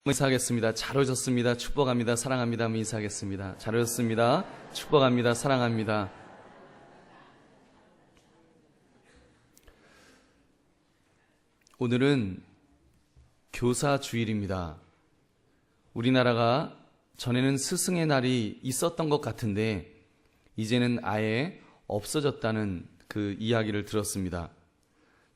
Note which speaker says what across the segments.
Speaker 1: 인사하겠습니다. 잘 오셨습니다. 축복합니다. 사랑합니다. 인사하겠습니다. 잘 오셨습니다. 축복합니다. 사랑합니다. 오늘은 교사 주일입니다. 우리나라가 전에는 스승의 날이 있었던 것 같은데 이제는 아예 없어졌다는 그 이야기를 들었습니다.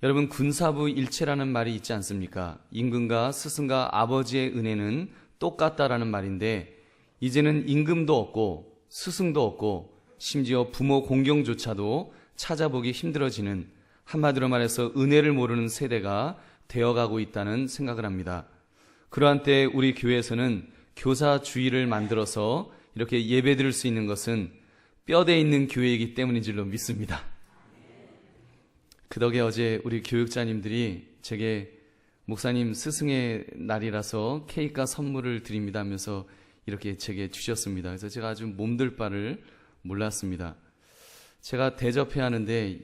Speaker 1: 여러분, 군사부 일체라는 말이 있지 않습니까? 임금과 스승과 아버지의 은혜는 똑같다라는 말인데 이제는 임금도 없고 스승도 없고 심지어 부모 공경조차도 찾아보기 힘들어지는, 한마디로 말해서 은혜를 모르는 세대가 되어가고 있다는 생각을 합니다. 그러한 때 우리 교회에서는 교사 주일을 만들어서 이렇게 예배 드릴 수 있는 것은 뼈대 있는 교회이기 때문인 줄로 믿습니다. 그 덕에 어제 우리 교육자님들이 제게 목사님 스승의 날이라서 케이크와 선물을 드립니다 하면서 이렇게 제게 주셨습니다. 그래서 제가 아주 몸둘 바를 몰랐습니다. 제가 대접해야 하는데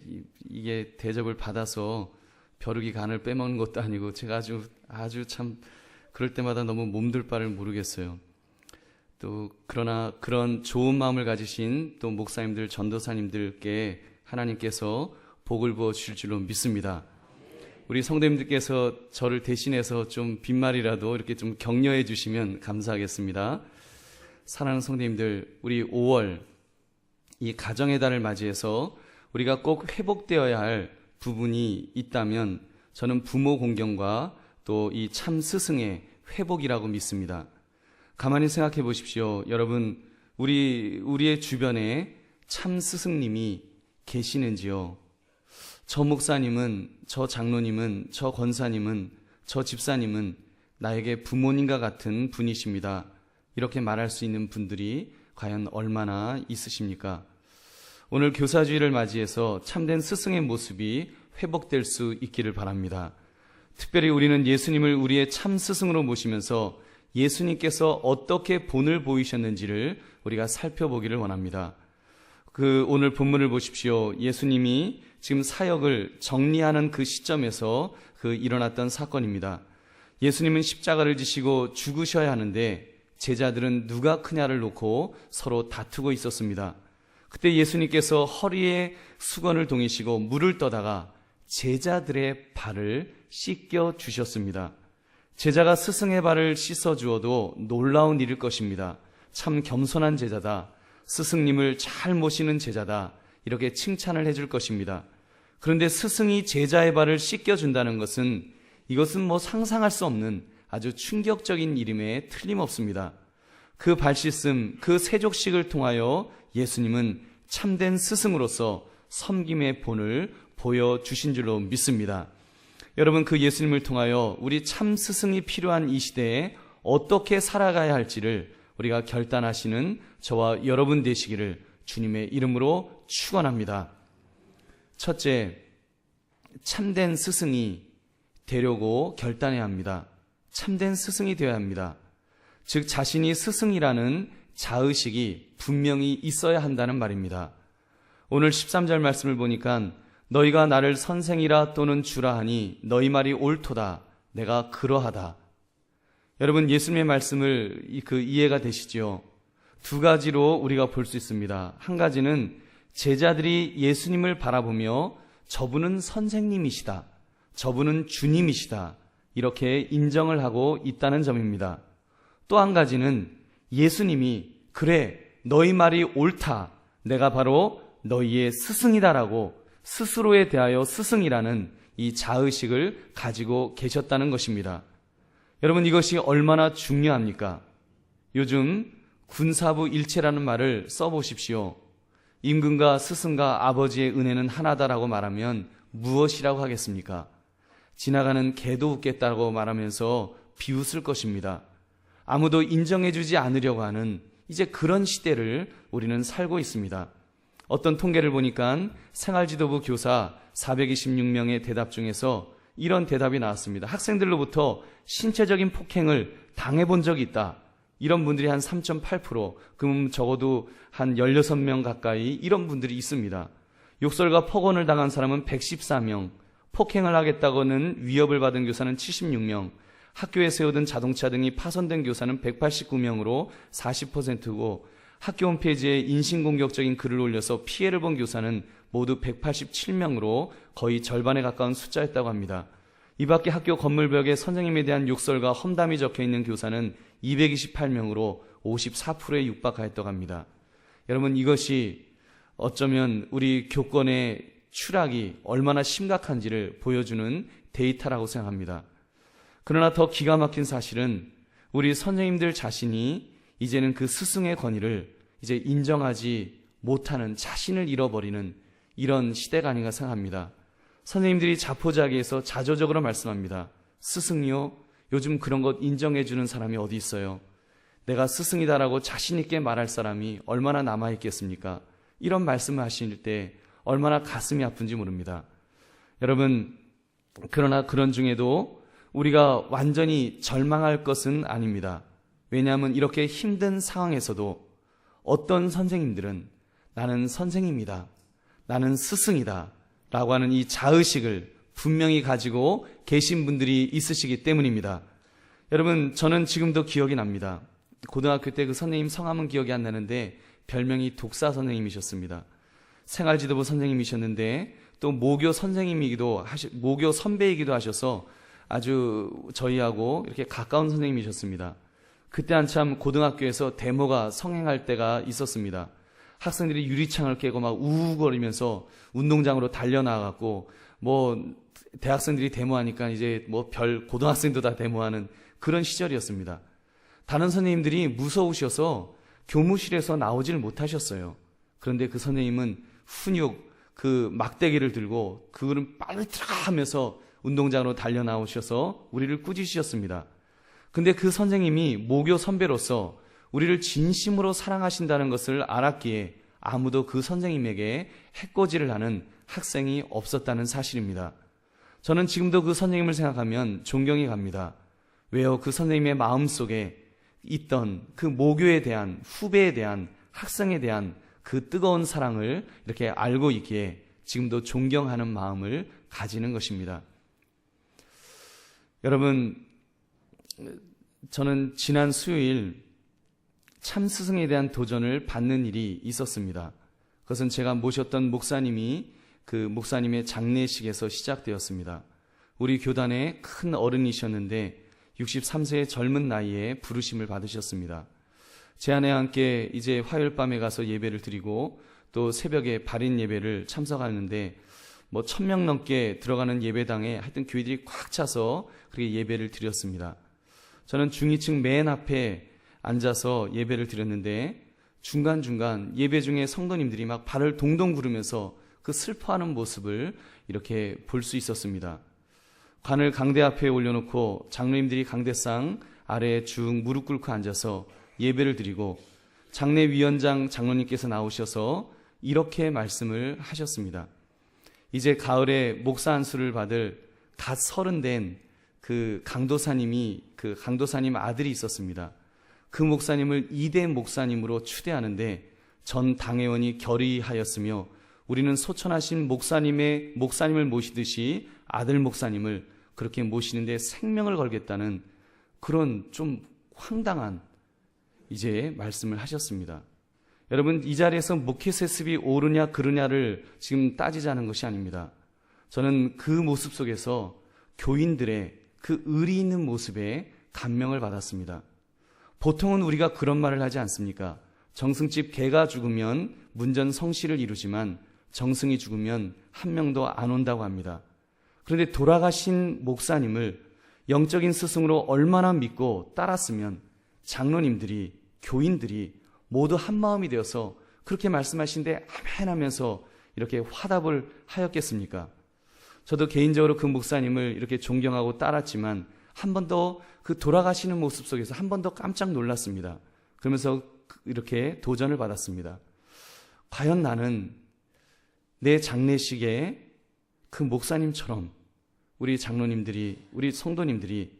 Speaker 1: 이게 대접을 받아서 벼룩이 간을 빼먹는 것도 아니고 제가 아주 참 그럴 때마다 너무 몸둘 바를 모르겠어요. 또 그러나 그런 좋은 마음을 가지신 또 목사님들, 전도사님들께 하나님께서 복을 부어 주실 줄로 믿습니다. 우리 성도님들께서 저를 대신해서 좀 빈말이라도 이렇게 좀 격려해 주시면 감사하겠습니다. 사랑하는 성도님들, 우리 5월 이 가정의 달을 맞이해서 우리가 꼭 회복되어야 할 부분이 있다면 저는 부모 공경과 또 이 참 스승의 회복이라고 믿습니다. 가만히 생각해 보십시오. 여러분, 우리의 주변에 참 스승님이 계시는지요? 저 목사님은, 저 장로님은, 저 권사님은, 저 집사님은 나에게 부모님과 같은 분이십니다. 이렇게 말할 수 있는 분들이 과연 얼마나 있으십니까? 오늘 교사주일을 맞이해서 참된 스승의 모습이 회복될 수 있기를 바랍니다. 특별히 우리는 예수님을 우리의 참 스승으로 모시면서 예수님께서 어떻게 본을 보이셨는지를 우리가 살펴보기를 원합니다. 오늘 본문을 보십시오. 예수님이 지금 사역을 정리하는 그 시점에서 일어났던 사건입니다. 예수님은 십자가를 지시고 죽으셔야 하는데 제자들은 누가 크냐를 놓고 서로 다투고 있었습니다. 그때 예수님께서 허리에 수건을 동이시고 물을 떠다가 제자들의 발을 씻겨 주셨습니다. 제자가 스승의 발을 씻어 주어도 놀라운 일일 것입니다. 참 겸손한 제자다, 스승님을 잘 모시는 제자다, 이렇게 칭찬을 해줄 것입니다. 그런데 스승이 제자의 발을 씻겨준다는 것은 이것은 상상할 수 없는 아주 충격적인 일임에 틀림없습니다. 그 발 씻음, 그 세족식을 통하여 예수님은 참된 스승으로서 섬김의 본을 보여주신 줄로 믿습니다. 여러분, 그 예수님을 통하여 우리 참 스승이 필요한 이 시대에 어떻게 살아가야 할지를 우리가 결단하시는 저와 여러분 되시기를 주님의 이름으로 축원합니다. 첫째, 참된 스승이 되려고 결단해야 합니다. 참된 스승이 되어야 합니다. 즉 자신이 스승이라는 자의식이 분명히 있어야 한다는 말입니다. 오늘 13절 말씀을 보니까 너희가 나를 선생이라 또는 주라 하니 너희 말이 옳도다. 내가 그러하다. 여러분, 예수님의 말씀을 이해가 되시죠? 두 가지로 우리가 볼 수 있습니다. 한 가지는 제자들이 예수님을 바라보며 저분은 선생님이시다, 저분은 주님이시다, 이렇게 인정을 하고 있다는 점입니다. 또 한 가지는 예수님이 그래, 너희 말이 옳다, 내가 바로 너희의 스승이다라고 스스로에 대하여 스승이라는 이 자의식을 가지고 계셨다는 것입니다. 여러분, 이것이 얼마나 중요합니까? 요즘 군사부 일체라는 말을 써보십시오. 임금과 스승과 아버지의 은혜는 하나다라고 말하면 무엇이라고 하겠습니까? 지나가는 개도 웃겠다고 말하면서 비웃을 것입니다. 아무도 인정해주지 않으려고 하는 이제 그런 시대를 우리는 살고 있습니다. 어떤 통계를 보니까 생활지도부 교사 426명의 대답 중에서 이런 대답이 나왔습니다. 학생들로부터 신체적인 폭행을 당해본 적이 있다. 이런 분들이 한 3.8%, 그럼 적어도 한 16명 가까이 이런 분들이 있습니다. 욕설과 폭언을 당한 사람은 114명, 폭행을 하겠다고는 위협을 받은 교사는 76명, 학교에 세우던 자동차 등이 파손된 교사는 189명으로 40%고 학교 홈페이지에 인신공격적인 글을 올려서 피해를 본 교사는 모두 187명으로 거의 절반에 가까운 숫자였다고 합니다. 이 밖에 학교 건물벽에 선생님에 대한 욕설과 험담이 적혀있는 교사는 228명으로 54%에 육박하였다고 합니다. 여러분, 이것이 어쩌면 우리 교권의 추락이 얼마나 심각한지를 보여주는 데이터라고 생각합니다. 그러나 더 기가 막힌 사실은 우리 선생님들 자신이 이제는 그 스승의 권위를 이제 인정하지 못하는, 자신을 잃어버리는 이런 시대가 아닌가 생각합니다. 선생님들이 자포자기해서 자조적으로 말씀합니다. 스승이요, 요즘 그런 것 인정해주는 사람이 어디 있어요? 내가 스승이다라고 자신 있게 말할 사람이 얼마나 남아있겠습니까? 이런 말씀을 하실 때 얼마나 가슴이 아픈지 모릅니다. 여러분, 그러나 그런 중에도 우리가 완전히 절망할 것은 아닙니다. 왜냐하면 이렇게 힘든 상황에서도 어떤 선생님들은 나는 선생님이다, 나는 스승이다 라고 하는 이 자의식을 분명히 가지고 계신 분들이 있으시기 때문입니다. 여러분, 저는 지금도 기억이 납니다. 고등학교 때 그 선생님 성함은 기억이 안 나는데 별명이 독사 선생님이셨습니다. 생활지도부 선생님이셨는데 또 모교 모교 선배이기도 하셔서 아주 저희하고 이렇게 가까운 선생님이셨습니다. 그때 한참 고등학교에서 데모가 성행할 때가 있었습니다. 학생들이 유리창을 깨고 막 우우거리면서 운동장으로 달려나가고, 대학생들이 데모하니까 이제 고등학생도 다 데모하는 그런 시절이었습니다. 다른 선생님들이 무서우셔서 교무실에서 나오질 못하셨어요. 그런데 그 선생님은 훈육 그 막대기를 들고 그거는 빨리 들어가 하면서 운동장으로 달려 나오셔서 우리를 꾸짖으셨습니다. 근데 그 선생님이 모교 선배로서 우리를 진심으로 사랑하신다는 것을 알았기에 아무도 그 선생님에게 해코지를 하는 학생이 없었다는 사실입니다. 저는 지금도 그 선생님을 생각하면 존경이 갑니다. 왜요? 그 선생님의 마음속에 있던 그 모교에 대한, 후배에 대한, 학생에 대한 그 뜨거운 사랑을 이렇게 알고 있기에 지금도 존경하는 마음을 가지는 것입니다. 여러분, 저는 지난 수요일 참 스승에 대한 도전을 받는 일이 있었습니다. 그것은 제가 모셨던 목사님이 그 목사님의 장례식에서 시작되었습니다. 우리 교단의 큰 어른이셨는데 63세의 젊은 나이에 부르심을 받으셨습니다. 제 아내와 함께 이제 화요일 밤에 가서 예배를 드리고 또 새벽에 발인 예배를 참석하는데 1000명 넘게 들어가는 예배당에 하여튼 교회들이 꽉 차서 그렇게 예배를 드렸습니다. 저는 중위층 맨 앞에 앉아서 예배를 드렸는데 중간중간 예배 중에 성도님들이 막 발을 동동 구르면서 그 슬퍼하는 모습을 이렇게 볼 수 있었습니다. 관을 강대 앞에 올려놓고 장로님들이 강대상 아래에 쭉 무릎 꿇고 앉아서 예배를 드리고 장례위원장 장로님께서 나오셔서 이렇게 말씀을 하셨습니다. 이제 가을에 목사 안수를 받을 갓 30된 그 강도사님 아들이 있었습니다. 그 목사님을 2대 목사님으로 추대하는데 전 당회원이 결의하였으며 우리는 소천하신 목사님을 모시듯이 아들 목사님을 그렇게 모시는데 생명을 걸겠다는 그런 좀 황당한 이제 말씀을 하셨습니다. 여러분, 이 자리에서 목회 세습이 옳으냐 그르냐를 지금 따지자는 것이 아닙니다. 저는 그 모습 속에서 교인들의 그 의리 있는 모습에 감명을 받았습니다. 보통은 우리가 그런 말을 하지 않습니까? 정승집 개가 죽으면 문전성시를 이루지만 정승이 죽으면 한 명도 안 온다고 합니다. 그런데 돌아가신 목사님을 영적인 스승으로 얼마나 믿고 따랐으면 장로님들이, 교인들이 모두 한마음이 되어서 그렇게 말씀하신데 아멘 하면서 이렇게 화답을 하였겠습니까? 저도 개인적으로 그 목사님을 이렇게 존경하고 따랐지만 한 번 더 그 돌아가시는 모습 속에서 한 번 더 깜짝 놀랐습니다. 그러면서 이렇게 도전을 받았습니다. 과연 나는 내 장례식에 그 목사님처럼 우리 장로님들이, 우리 성도님들이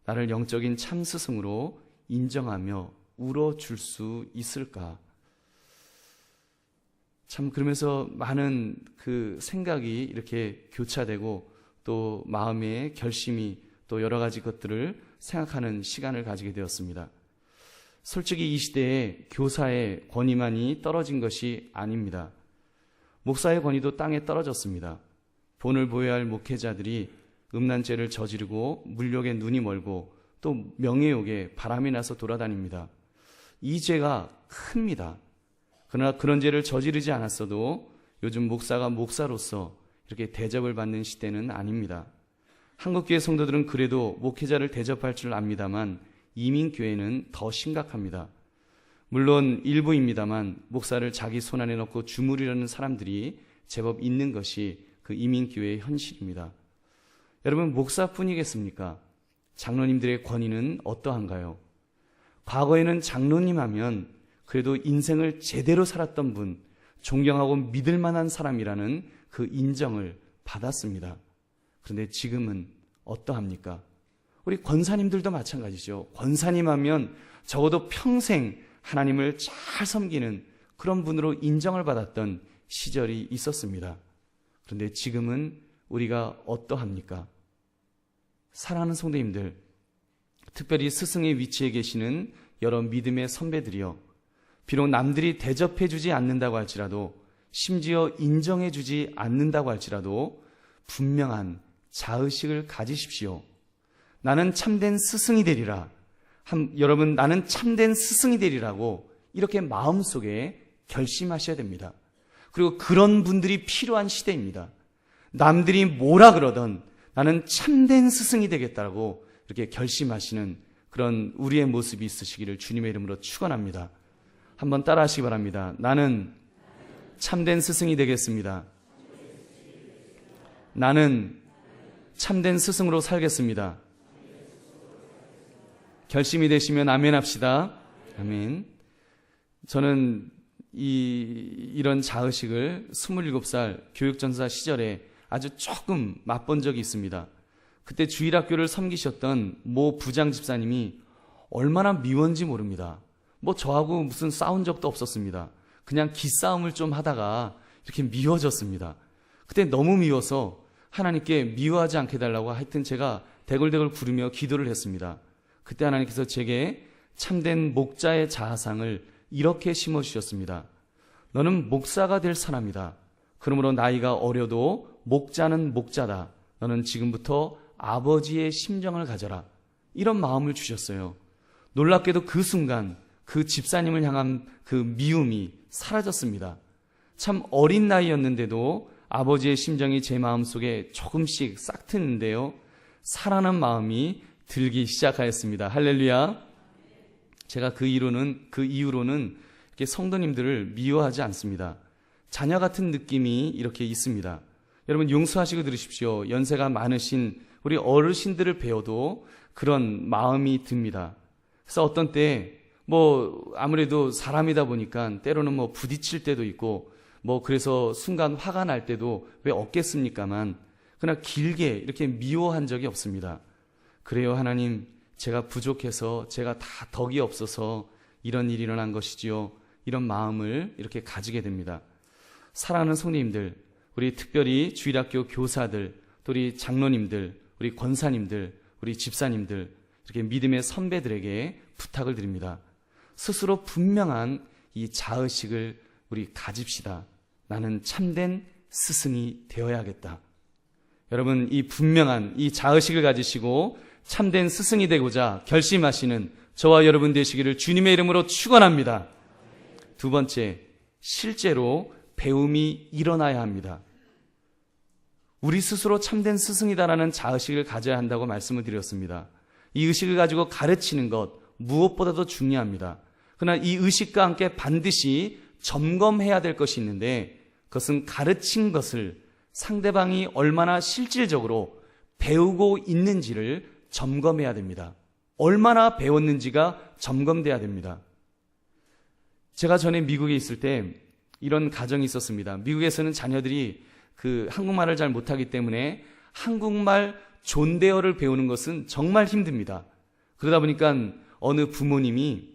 Speaker 1: 나를 영적인 참 스승으로 인정하며 울어줄 수 있을까? 참 그러면서 많은 그 생각이 이렇게 교차되고 또 마음의 결심이 또 여러 가지 것들을 생각하는 시간을 가지게 되었습니다. 솔직히 이 시대에 교사의 권위만이 떨어진 것이 아닙니다. 목사의 권위도 땅에 떨어졌습니다. 본을 보여야 할 목회자들이 음란죄를 저지르고 물욕에 눈이 멀고 또 명예욕에 바람이 나서 돌아다닙니다. 이 죄가 큽니다. 그러나 그런 죄를 저지르지 않았어도 요즘 목사가 목사로서 이렇게 대접을 받는 시대는 아닙니다. 한국교회 성도들은 그래도 목회자를 대접할 줄 압니다만 이민교회는 더 심각합니다. 물론 일부입니다만 목사를 자기 손안에 넣고 주무르려는 사람들이 제법 있는 것이 그 이민교회의 현실입니다. 여러분, 목사뿐이겠습니까? 장로님들의 권위는 어떠한가요? 과거에는 장로님 하면 그래도 인생을 제대로 살았던 분, 존경하고 믿을 만한 사람이라는 그 인정을 받았습니다. 그런데 지금은 어떠합니까? 우리 권사님들도 마찬가지죠. 권사님 하면 적어도 평생 하나님을 잘 섬기는 그런 분으로 인정을 받았던 시절이 있었습니다. 그런데 지금은 우리가 어떠합니까? 사랑하는 성도님들, 특별히 스승의 위치에 계시는 여러 믿음의 선배들이요, 비록 남들이 대접해주지 않는다고 할지라도, 심지어 인정해주지 않는다고 할지라도 분명한 자의식을 가지십시오. 나는 참된 스승이 되리라. 여러분, 나는 참된 스승이 되리라고 이렇게 마음속에 결심하셔야 됩니다. 그리고 그런 분들이 필요한 시대입니다. 남들이 뭐라 그러던 나는 참된 스승이 되겠다고 이렇게 결심하시는 그런 우리의 모습이 있으시기를 주님의 이름으로 축원합니다. 한번 따라 하시기 바랍니다. 나는 참된 스승이 되겠습니다. 나는 참된 스승으로 살겠습니다. 결심이 되시면 아멘 합시다. 아멘. 저는 이런 자의식을 27살 교육전사 시절에 아주 조금 맛본 적이 있습니다. 그때 주일학교를 섬기셨던 모 부장 집사님이 얼마나 미웠는지 모릅니다. 저하고 무슨 싸운 적도 없었습니다. 그냥 기싸움을 좀 하다가 이렇게 미워졌습니다. 그때 너무 미워서 하나님께 미워하지 않게 해달라고 하여튼 제가 대굴대굴 구르며 기도를 했습니다. 그때 하나님께서 제게 참된 목자의 자아상을 이렇게 심어주셨습니다. 너는 목사가 될 사람이다. 그러므로 나이가 어려도 목자는 목자다. 너는 지금부터 아버지의 심정을 가져라. 이런 마음을 주셨어요. 놀랍게도 그 순간 그 집사님을 향한 그 미움이 사라졌습니다. 참 어린 나이였는데도 아버지의 심정이 제 마음속에 조금씩 싹 트는데요, 사랑하는 마음이 들기 시작하였습니다. 할렐루야. 제가 그 이후로는 이렇게 성도님들을 미워하지 않습니다. 자녀 같은 느낌이 이렇게 있습니다. 여러분 용서하시고 들으십시오. 연세가 많으신 우리 어르신들을 배워도 그런 마음이 듭니다. 그래서 어떤 때 아무래도 사람이다 보니까 때로는 부딪힐 때도 있고 그래서 순간 화가 날 때도 왜 없겠습니까만, 그러나 길게 이렇게 미워한 적이 없습니다. 그래요, 하나님, 제가 부족해서 제가 다 덕이 없어서 이런 일이 일어난 것이지요. 이런 마음을 이렇게 가지게 됩니다. 사랑하는 성도님들, 우리 특별히 주일학교 교사들, 또 우리 장로님들, 우리 권사님들, 우리 집사님들, 이렇게 믿음의 선배들에게 부탁을 드립니다. 스스로 분명한 이 자의식을 우리 가집시다. 나는 참된 스승이 되어야겠다. 여러분, 이 분명한 이 자의식을 가지시고 참된 스승이 되고자 결심하시는 저와 여러분 되시기를 주님의 이름으로 축원합니다. 두 번째, 실제로 배움이 일어나야 합니다. 우리 스스로 참된 스승이다라는 자의식을 가져야 한다고 말씀을 드렸습니다. 이 의식을 가지고 가르치는 것 무엇보다도 중요합니다. 그러나 이 의식과 함께 반드시 점검해야 될 것이 있는데, 그것은 가르친 것을 상대방이 얼마나 실질적으로 배우고 있는지를 점검해야 됩니다. 얼마나 배웠는지가 점검돼야 됩니다. 제가 전에 미국에 있을 때 이런 가정이 있었습니다. 미국에서는 자녀들이 한국말을 잘 못하기 때문에 한국말 존대어를 배우는 것은 정말 힘듭니다. 그러다 보니까 어느 부모님이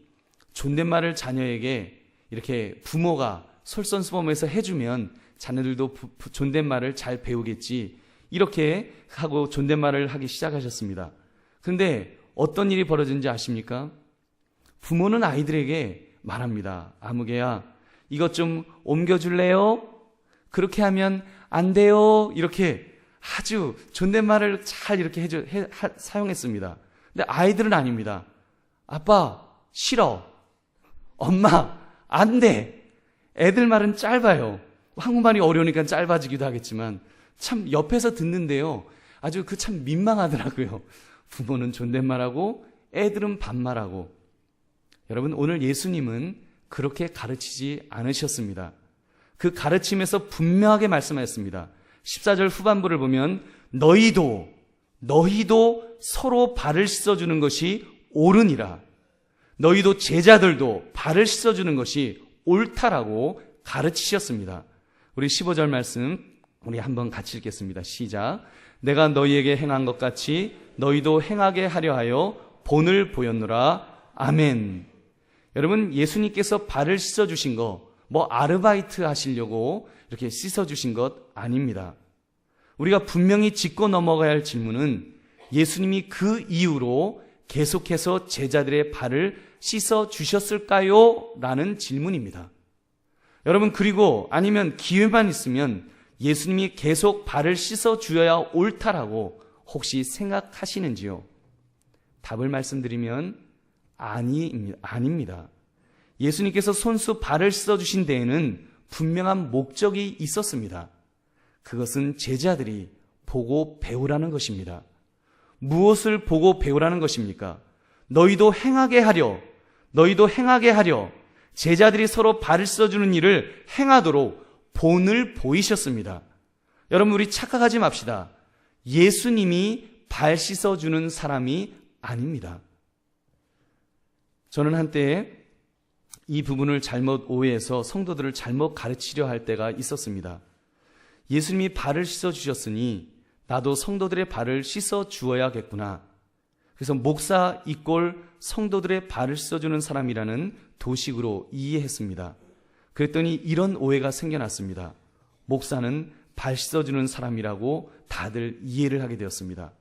Speaker 1: 존댓말을 자녀에게 이렇게 부모가 솔선수범해서 해주면 자녀들도 존댓말을 잘 배우겠지, 이렇게 하고 존댓말을 하기 시작하셨습니다. 그런데 어떤 일이 벌어진지 아십니까? 부모는 아이들에게 말합니다. 아무개야, 이것 좀 옮겨줄래요? 그렇게 하면 안 돼요. 이렇게 아주 존댓말을 잘 이렇게 사용했습니다. 근데 아이들은 아닙니다. 아빠, 싫어. 엄마, 안 돼. 애들 말은 짧아요. 한국말이 어려우니까 짧아지기도 하겠지만 참 옆에서 듣는데요. 아주 그 참 민망하더라고요. 부모는 존댓말하고 애들은 반말하고. 여러분, 오늘 예수님은 그렇게 가르치지 않으셨습니다. 그 가르침에서 분명하게 말씀하셨습니다. 14절 후반부를 보면 너희도 서로 발을 씻어주는 것이 옳으니라. 너희도 제자들도 발을 씻어주는 것이 옳다라고 가르치셨습니다. 우리 15절 말씀 우리 한번 같이 읽겠습니다. 시작. 내가 너희에게 행한 것 같이 너희도 행하게 하려 하여 본을 보였노라. 아멘. 여러분, 예수님께서 발을 씻어주신 거 아르바이트 하시려고 이렇게 씻어주신 것 아닙니다. 우리가 분명히 짚고 넘어가야 할 질문은 예수님이 그 이후로 계속해서 제자들의 발을 씻어주셨을까요? 라는 질문입니다. 여러분, 그리고 아니면 기회만 있으면 예수님이 계속 발을 씻어주어야 옳다라고 혹시 생각하시는지요? 답을 말씀드리면 아닙니다. 예수님께서 손수 발을 씻어주신 데에는 분명한 목적이 있었습니다. 그것은 제자들이 보고 배우라는 것입니다. 무엇을 보고 배우라는 것입니까? 너희도 행하게 하려 제자들이 서로 발을 씻어주는 일을 행하도록 본을 보이셨습니다. 여러분, 우리 착각하지 맙시다. 예수님이 발 씻어주는 사람이 아닙니다. 저는 한때 이 부분을 잘못 오해해서 성도들을 잘못 가르치려 할 때가 있었습니다. 예수님이 발을 씻어주셨으니 나도 성도들의 발을 씻어주어야겠구나. 그래서 목사 이꼴 성도들의 발을 씻어주는 사람이라는 도식으로 이해했습니다. 그랬더니 이런 오해가 생겨났습니다. 목사는 발 씻어주는 사람이라고 다들 이해를 하게 되었습니다.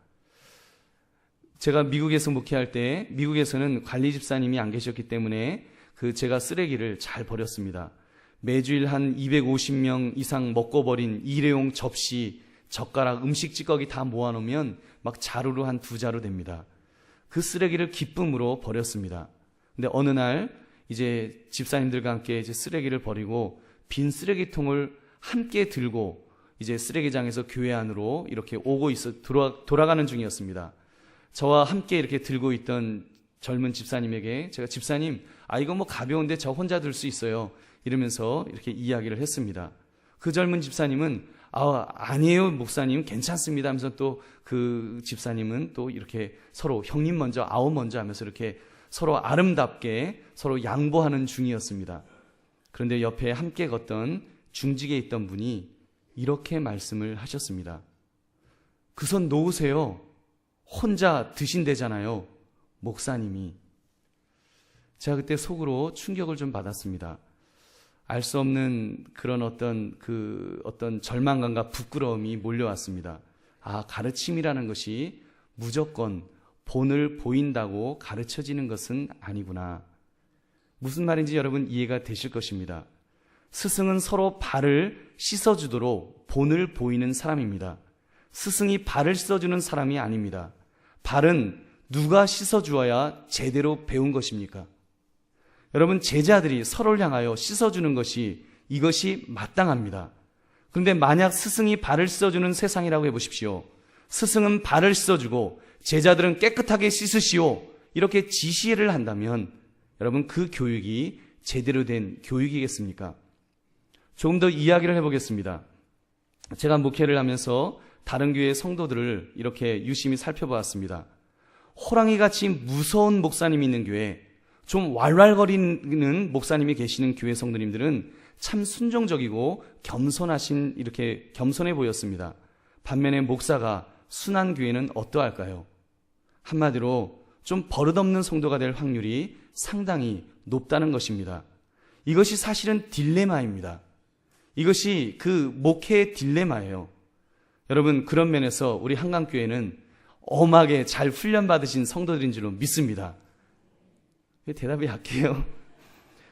Speaker 1: 제가 미국에서 목회할 때 미국에서는 관리 집사님이 안 계셨기 때문에 제가 쓰레기를 잘 버렸습니다. 매주일 한 250명 이상 먹고 버린 일회용 접시, 젓가락, 음식 찌꺼기 다 모아놓으면 막 자루로 한 2자루 됩니다. 그 쓰레기를 기쁨으로 버렸습니다. 근데 어느 날 이제 집사님들과 함께 이제 쓰레기를 버리고 빈 쓰레기통을 함께 들고 이제 쓰레기장에서 교회 안으로 이렇게 돌아가는 중이었습니다. 저와 함께 이렇게 들고 있던 젊은 집사님에게 제가 집사님, 이거 가벼운데 저 혼자 들 수 있어요. 이러면서 이렇게 이야기를 했습니다. 그 젊은 집사님은 아니에요 목사님 괜찮습니다 하면서 또 그 집사님은 또 이렇게 서로 형님 먼저 아우 먼저 하면서 이렇게 서로 아름답게 서로 양보하는 중이었습니다. 그런데 옆에 함께 걷던 중직에 있던 분이 이렇게 말씀을 하셨습니다. 그 손 놓으세요. 혼자 드신대잖아요. 목사님이. 제가 그때 속으로 충격을 좀 받았습니다. 알 수 없는 그런 어떤 절망감과 부끄러움이 몰려왔습니다. 가르침이라는 것이 무조건 본을 보인다고 가르쳐지는 것은 아니구나. 무슨 말인지 여러분 이해가 되실 것입니다. 스승은 서로 발을 씻어주도록 본을 보이는 사람입니다. 스승이 발을 씻어주는 사람이 아닙니다. 발은 누가 씻어주어야 제대로 배운 것입니까? 여러분, 제자들이 서로를 향하여 씻어주는 이것이 마땅합니다. 그런데 만약 스승이 발을 씻어주는 세상이라고 해보십시오. 스승은 발을 씻어주고 제자들은 깨끗하게 씻으시오. 이렇게 지시를 한다면 여러분, 그 교육이 제대로 된 교육이겠습니까? 조금 더 이야기를 해보겠습니다. 제가 목회를 하면서 다른 교회 성도들을 이렇게 유심히 살펴보았습니다. 호랑이같이 무서운 목사님이 있는 교회, 좀 왈왈거리는 목사님이 계시는 교회 성도님들은 참 순종적이고 겸손해 보였습니다. 반면에 목사가 순한 교회는 어떠할까요? 한마디로 좀 버릇없는 성도가 될 확률이 상당히 높다는 것입니다. 이것이 사실은 딜레마입니다. 이것이 그 목회의 딜레마예요. 여러분, 그런 면에서 우리 한강교회는 엄하게 잘 훈련받으신 성도들인 줄로 믿습니다. 왜 대답이 약해요?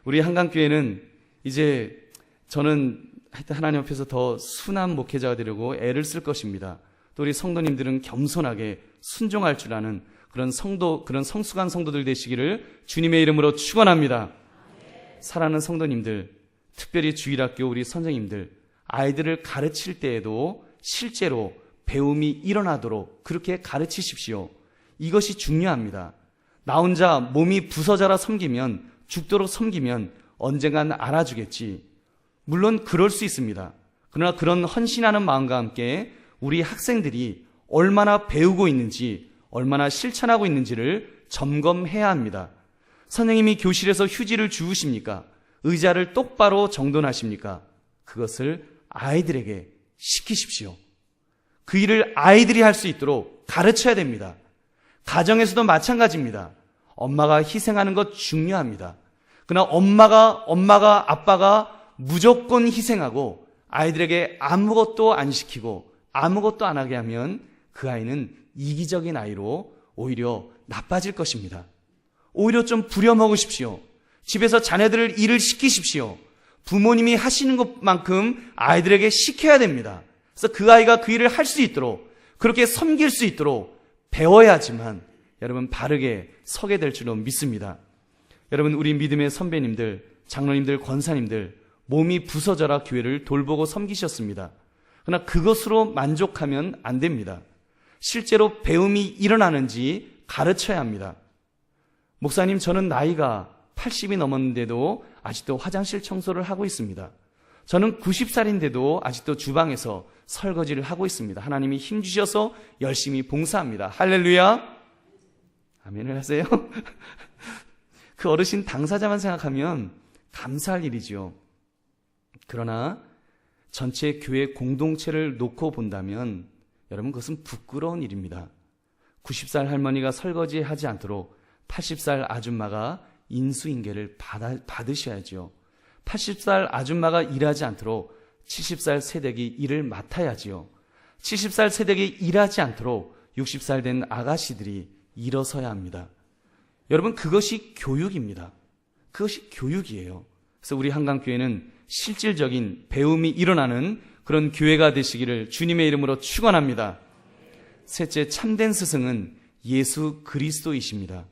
Speaker 1: 우리 한강교회는 이제 저는 하여튼 하나님 앞에서 더 순한 목회자가 되려고 애를 쓸 것입니다. 또 우리 성도님들은 겸손하게 순종할 줄 아는 그런 성숙한 성도들 되시기를 주님의 이름으로 축원합니다. 사랑하는 성도님들, 특별히 주일학교 우리 선생님들, 아이들을 가르칠 때에도 실제로 배움이 일어나도록 그렇게 가르치십시오. 이것이 중요합니다. 나 혼자 몸이 부서져라 섬기면, 죽도록 섬기면 언젠간 알아주겠지. 물론 그럴 수 있습니다. 그러나 그런 헌신하는 마음과 함께 우리 학생들이 얼마나 배우고 있는지, 얼마나 실천하고 있는지를 점검해야 합니다. 선생님이 교실에서 휴지를 주우십니까? 의자를 똑바로 정돈하십니까? 그것을 아이들에게 시키십시오. 그 일을 아이들이 할 수 있도록 가르쳐야 됩니다. 가정에서도 마찬가지입니다. 엄마가 희생하는 것 중요합니다. 그러나 엄마가 아빠가 무조건 희생하고 아이들에게 아무것도 안 시키고 아무것도 안 하게 하면 그 아이는 이기적인 아이로 오히려 나빠질 것입니다. 오히려 좀 부려먹으십시오. 집에서 자녀들을 일을 시키십시오. 부모님이 하시는 것만큼 아이들에게 시켜야 됩니다. 그래서 그 아이가 그 일을 할 수 있도록, 그렇게 섬길 수 있도록 배워야지만 여러분 바르게 서게 될 줄로 믿습니다. 여러분, 우리 믿음의 선배님들, 장로님들, 권사님들 몸이 부서져라 교회를 돌보고 섬기셨습니다. 그러나 그것으로 만족하면 안 됩니다. 실제로 배움이 일어나는지 가르쳐야 합니다. 목사님, 저는 나이가 80이 넘었는데도 아직도 화장실 청소를 하고 있습니다. 저는 90살인데도 아직도 주방에서 설거지를 하고 있습니다. 하나님이 힘 주셔서 열심히 봉사합니다. 할렐루야. 아멘을 하세요. 그 어르신 당사자만 생각하면 감사할 일이죠. 그러나 전체 교회 공동체를 놓고 본다면 여러분, 그것은 부끄러운 일입니다. 90살 할머니가 설거지하지 않도록 80살 아줌마가 인수인계를 받으셔야지요. 80살 아줌마가 일하지 않도록 70살 세댁이 일을 맡아야지요. 70살 세댁이 일하지 않도록 60살 된 아가씨들이 일어서야 합니다. 여러분, 그것이 교육입니다. 그것이 교육이에요. 그래서 우리 한강교회는 실질적인 배움이 일어나는 그런 교회가 되시기를 주님의 이름으로 축원합니다. 셋째, 참된 스승은 예수 그리스도이십니다.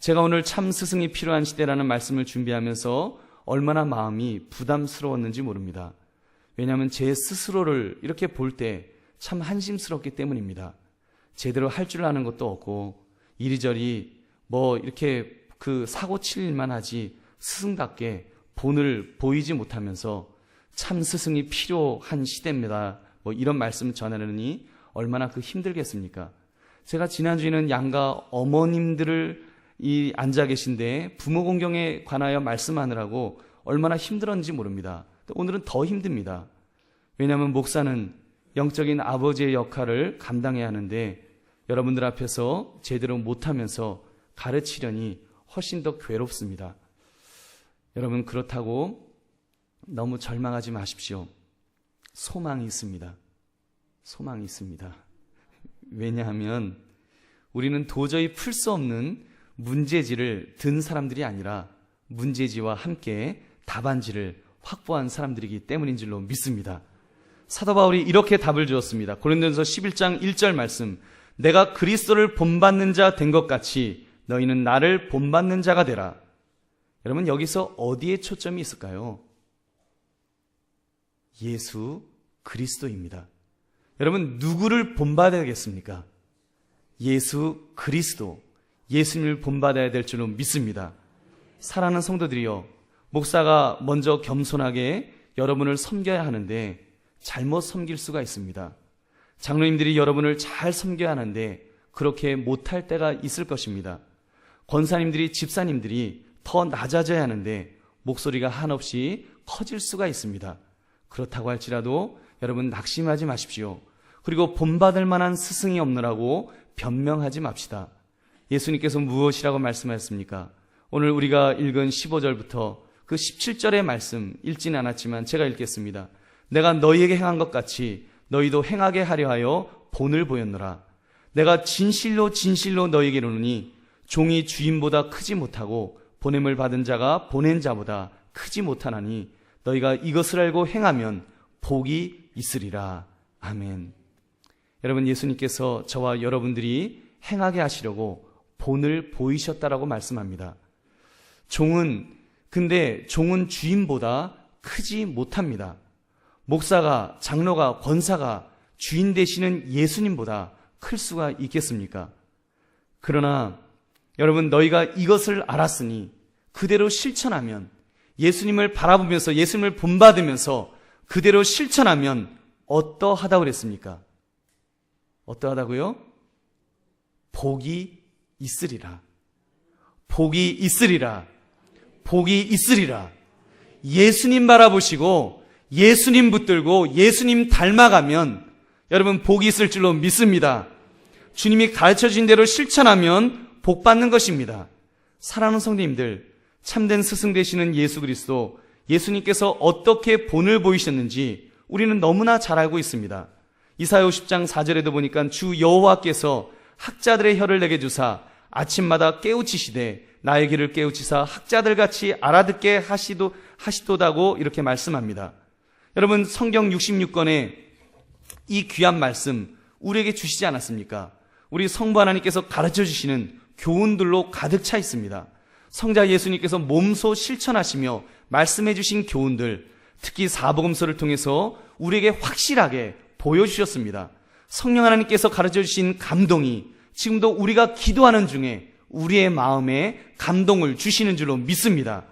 Speaker 1: 제가 오늘 참 스승이 필요한 시대라는 말씀을 준비하면서 얼마나 마음이 부담스러웠는지 모릅니다. 왜냐하면 제 스스로를 이렇게 볼 때 참 한심스럽기 때문입니다. 제대로 할 줄 아는 것도 없고 이리저리 이렇게 그 사고 칠 일만 하지 스승답게 본을 보이지 못하면서 참 스승이 필요한 시대입니다. 이런 말씀 전하느니 얼마나 힘들겠습니까? 제가 지난주에는 양가 어머님들을 앉아 계신데 부모 공경에 관하여 말씀하느라고 얼마나 힘들었는지 모릅니다. 오늘은 더 힘듭니다. 왜냐하면 목사는 영적인 아버지의 역할을 감당해야 하는데 여러분들 앞에서 제대로 못하면서 가르치려니 훨씬 더 괴롭습니다. 여러분, 그렇다고 너무 절망하지 마십시오. 소망이 있습니다. 소망이 있습니다. 왜냐하면 우리는 도저히 풀 수 없는 문제지를 든 사람들이 아니라 문제지와 함께 답안지를 확보한 사람들이기 때문인 줄로 믿습니다. 사도 바울이 이렇게 답을 주었습니다. 고린도전서 11장 1절 말씀, 내가 그리스도를 본받는 자 된 것 같이 너희는 나를 본받는 자가 되라. 여러분, 여기서 어디에 초점이 있을까요? 예수 그리스도입니다. 여러분, 누구를 본받아야겠습니까? 예수 그리스도, 예수님을 본받아야 될 줄로 믿습니다. 사랑하는 성도들이여, 목사가 먼저 겸손하게 여러분을 섬겨야 하는데 잘못 섬길 수가 있습니다. 장로님들이 여러분을 잘 섬겨야 하는데 그렇게 못할 때가 있을 것입니다. 권사님들이, 집사님들이 더 낮아져야 하는데 목소리가 한없이 커질 수가 있습니다. 그렇다고 할지라도 여러분 낙심하지 마십시오. 그리고 본받을 만한 스승이 없느라고 변명하지 맙시다. 예수님께서 무엇이라고 말씀하셨습니까? 오늘 우리가 읽은 15절부터 그 17절의 말씀 읽지는 않았지만 제가 읽겠습니다. 내가 너희에게 행한 것 같이 너희도 행하게 하려 하여 본을 보였노라. 내가 진실로 진실로 너에게 이르노니 종이 주인보다 크지 못하고 보냄을 받은 자가 보낸 자보다 크지 못하나니 너희가 이것을 알고 행하면 복이 있으리라. 아멘. 여러분, 예수님께서 저와 여러분들이 행하게 하시려고 본을 보이셨다라고 말씀합니다. 근데 종은 주인보다 크지 못합니다. 목사가, 장로가, 권사가 주인 되시는 예수님보다 클 수가 있겠습니까? 그러나 여러분, 너희가 이것을 알았으니 그대로 실천하면, 예수님을 바라보면서 예수님을 본받으면서 그대로 실천하면 어떠하다고 그랬습니까? 어떠하다고요? 복이 있으리라. 복이 있으리라. 복이 있으리라. 예수님 바라보시고 예수님 붙들고 예수님 닮아가면 여러분 복이 있을 줄로 믿습니다. 주님이 가르쳐주신 대로 실천하면 복 받는 것입니다. 사랑하는 성도님들, 참된 스승 되시는 예수 그리스도, 예수님께서 어떻게 본을 보이셨는지 우리는 너무나 잘 알고 있습니다. 이사야 50장 4절에도 보니까 주 여호와께서 학자들의 혀를 내게 주사 아침마다 깨우치시되 나의 귀를 깨우치사 학자들같이 알아듣게 하시도다고 이렇게 말씀합니다. 여러분, 성경 66권에 이 귀한 말씀 우리에게 주시지 않았습니까? 우리 성부 하나님께서 가르쳐 주시는 교훈들로 가득 차 있습니다. 성자 예수님께서 몸소 실천하시며 말씀해 주신 교훈들, 특히 사복음서를 통해서 우리에게 확실하게 보여주셨습니다. 성령 하나님께서 가르쳐 주신 감동이 지금도 우리가 기도하는 중에 우리의 마음에 감동을 주시는 줄로 믿습니다.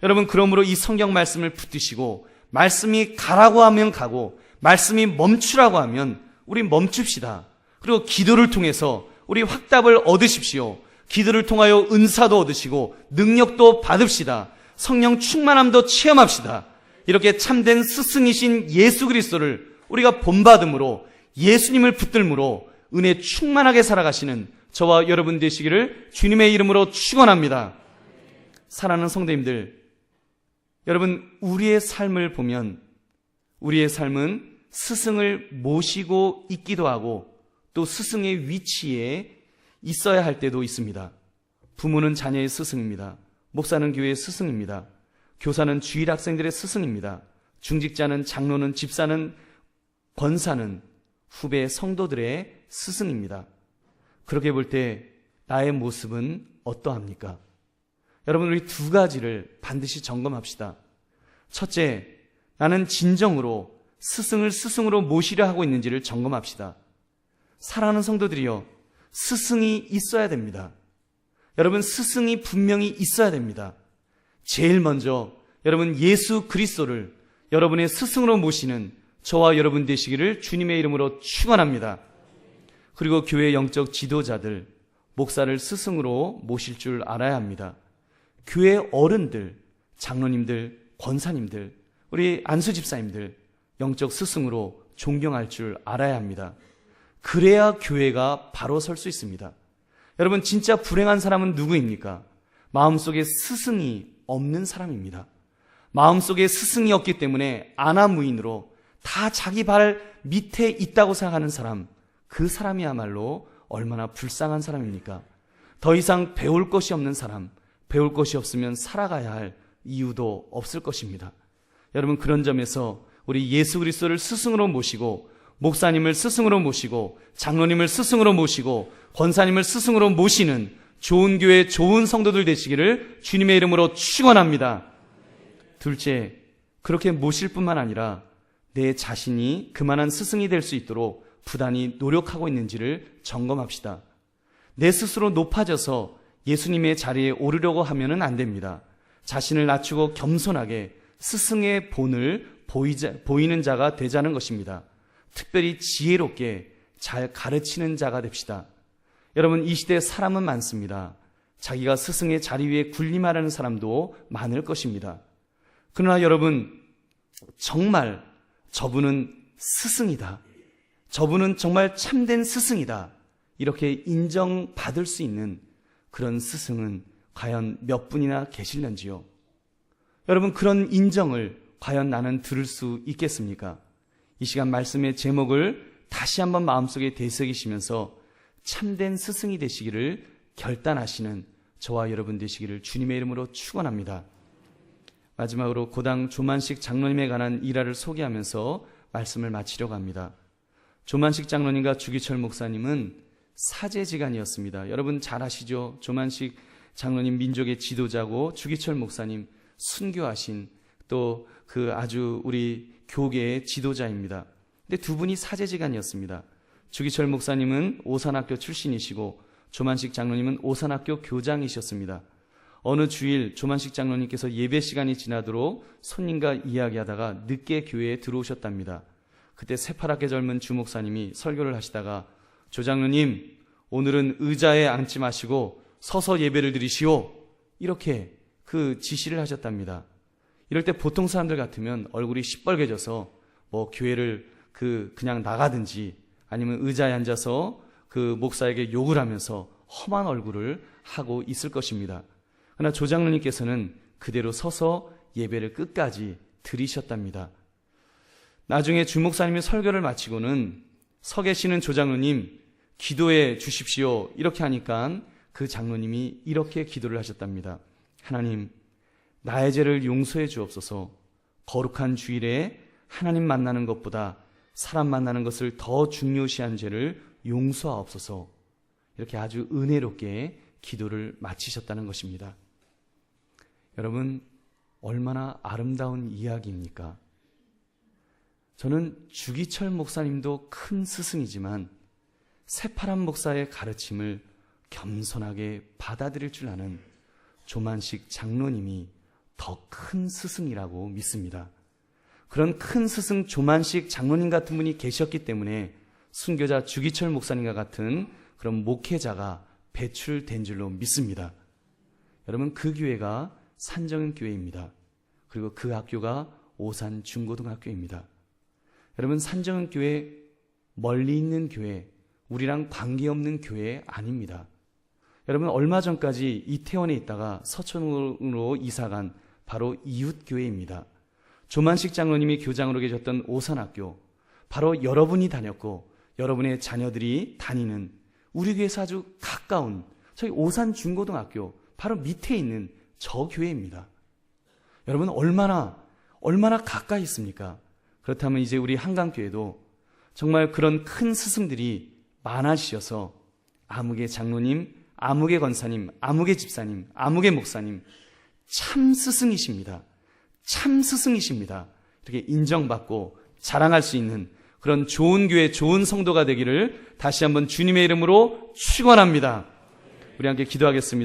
Speaker 1: 여러분, 그러므로 이 성경 말씀을 붙드시고 말씀이 가라고 하면 가고 말씀이 멈추라고 하면 우리 멈춥시다. 그리고 기도를 통해서 우리 확답을 얻으십시오. 기도를 통하여 은사도 얻으시고 능력도 받읍시다. 성령 충만함도 체험합시다. 이렇게 참된 스승이신 예수 그리스도를 우리가 본받음으로 예수님을 붙들므로 은혜 충만하게 살아가시는 저와 여러분 되시기를 주님의 이름으로 축원합니다. 사랑하는 성도님들, 여러분, 우리의 삶을 보면 우리의 삶은 스승을 모시고 있기도 하고 또 스승의 위치에 있어야 할 때도 있습니다. 부모는 자녀의 스승입니다. 목사는 교회의 스승입니다. 교사는 주일 학생들의 스승입니다. 중직자는, 장로는, 집사는, 권사는 후배 성도들의 스승입니다. 그렇게 볼 때 나의 모습은 어떠합니까? 여러분, 우리 두 가지를 반드시 점검합시다. 첫째, 나는 진정으로 스승을 스승으로 모시려 하고 있는지를 점검합시다. 사랑하는 성도들이여, 스승이 있어야 됩니다. 여러분, 스승이 분명히 있어야 됩니다. 제일 먼저 여러분 예수 그리스도를 여러분의 스승으로 모시는 저와 여러분 되시기를 주님의 이름으로 축원합니다. 그리고 교회 영적 지도자들, 목사를 스승으로 모실 줄 알아야 합니다. 교회 어른들, 장로님들, 권사님들, 우리 안수 집사님들 영적 스승으로 존경할 줄 알아야 합니다. 그래야 교회가 바로 설 수 있습니다. 여러분, 진짜 불행한 사람은 누구입니까? 마음속에 스승이 없는 사람입니다. 마음속에 스승이 없기 때문에 아나무인으로 다 자기 발 밑에 있다고 생각하는 사람, 그 사람이야말로 얼마나 불쌍한 사람입니까? 더 이상 배울 것이 없는 사람, 배울 것이 없으면 살아가야 할 이유도 없을 것입니다. 여러분, 그런 점에서 우리 예수 그리스도를 스승으로 모시고 목사님을 스승으로 모시고 장로님을 스승으로 모시고 권사님을 스승으로 모시는 좋은 교회, 좋은 성도들 되시기를 주님의 이름으로 축원합니다. 둘째, 그렇게 모실 뿐만 아니라 내 자신이 그만한 스승이 될 수 있도록 부단히 노력하고 있는지를 점검합시다. 내 스스로 높아져서 예수님의 자리에 오르려고 하면은 안 됩니다. 자신을 낮추고 겸손하게 스승의 본을 보이는 자가 되자는 것입니다. 특별히 지혜롭게 잘 가르치는 자가 됩시다. 여러분, 이 시대에 사람은 많습니다. 자기가 스승의 자리 위에 군림하려는 사람도 많을 것입니다. 그러나 여러분, 정말 저분은 스승이다, 저분은 정말 참된 스승이다, 이렇게 인정받을 수 있는 그런 스승은 과연 몇 분이나 계실는지요? 여러분, 그런 인정을 과연 나는 들을 수 있겠습니까? 이 시간 말씀의 제목을 다시 한번 마음속에 되새기시면서 참된 스승이 되시기를 결단하시는 저와 여러분 되시기를 주님의 이름으로 축원합니다. 마지막으로 고당 조만식 장로님에 관한 일화를 소개하면서 말씀을 마치려고 합니다. 조만식 장로님과 주기철 목사님은 사제지간이었습니다. 여러분 잘 아시죠? 조만식 장로님 민족의 지도자고 주기철 목사님 순교하신 또 그 아주 우리 교계의 지도자입니다. 근데 두 분이 사제지간이었습니다. 주기철 목사님은 오산학교 출신이시고 조만식 장로님은 오산학교 교장이셨습니다. 어느 주일 조만식 장로님께서 예배 시간이 지나도록 손님과 이야기하다가 늦게 교회에 들어오셨답니다. 그때 새파랗게 젊은 주 목사님이 설교를 하시다가 조 장로님, 오늘은 의자에 앉지 마시고 서서 예배를 드리시오. 이렇게 그 지시를 하셨답니다. 이럴 때 보통 사람들 같으면 얼굴이 시뻘개져서 뭐 교회를 그냥 나가든지 아니면 의자에 앉아서 그 목사에게 욕을 하면서 험한 얼굴을 하고 있을 것입니다. 그러나 조 장로님께서는 그대로 서서 예배를 끝까지 드리셨답니다. 나중에 주 목사님이 설교를 마치고는 서 계시는 조 장로님 기도해 주십시오 이렇게 하니까 그 장로님이 이렇게 기도를 하셨답니다. 하나님, 나의 죄를 용서해 주옵소서. 거룩한 주일에 하나님 만나는 것보다 사람 만나는 것을 더 중요시한 죄를 용서하옵소서. 이렇게 아주 은혜롭게 기도를 마치셨다는 것입니다. 여러분, 얼마나 아름다운 이야기입니까? 저는 주기철 목사님도 큰 스승이지만 새파란 목사의 가르침을 겸손하게 받아들일 줄 아는 조만식 장로님이 더 큰 스승이라고 믿습니다. 그런 큰 스승 조만식 장로님 같은 분이 계셨기 때문에 순교자 주기철 목사님과 같은 그런 목회자가 배출된 줄로 믿습니다. 여러분, 그 교회가 산정은교회입니다. 그리고 그 학교가 오산 중고등학교입니다. 여러분, 산정은교회 멀리 있는 교회, 우리랑 관계없는 교회 아닙니다. 여러분, 얼마 전까지 이태원에 있다가 서천으로 이사간 바로 이웃교회입니다. 조만식 장로님이 교장으로 계셨던 오산학교, 바로 여러분이 다녔고 여러분의 자녀들이 다니는 우리 교회에서 아주 가까운 저희 오산 중고등학교 바로 밑에 있는 저 교회입니다. 여러분, 얼마나 가까이 있습니까? 그렇다면 이제 우리 한강교회도 정말 그런 큰 스승들이 많아지셔서 아무개 장로님, 아무개 권사님, 아무개 집사님, 아무개 목사님 참 스승이십니다. 참 스승이십니다. 이렇게 인정받고 자랑할 수 있는 그런 좋은 교회, 좋은 성도가 되기를 다시 한번 주님의 이름으로 축원합니다. 우리 함께 기도하겠습니다.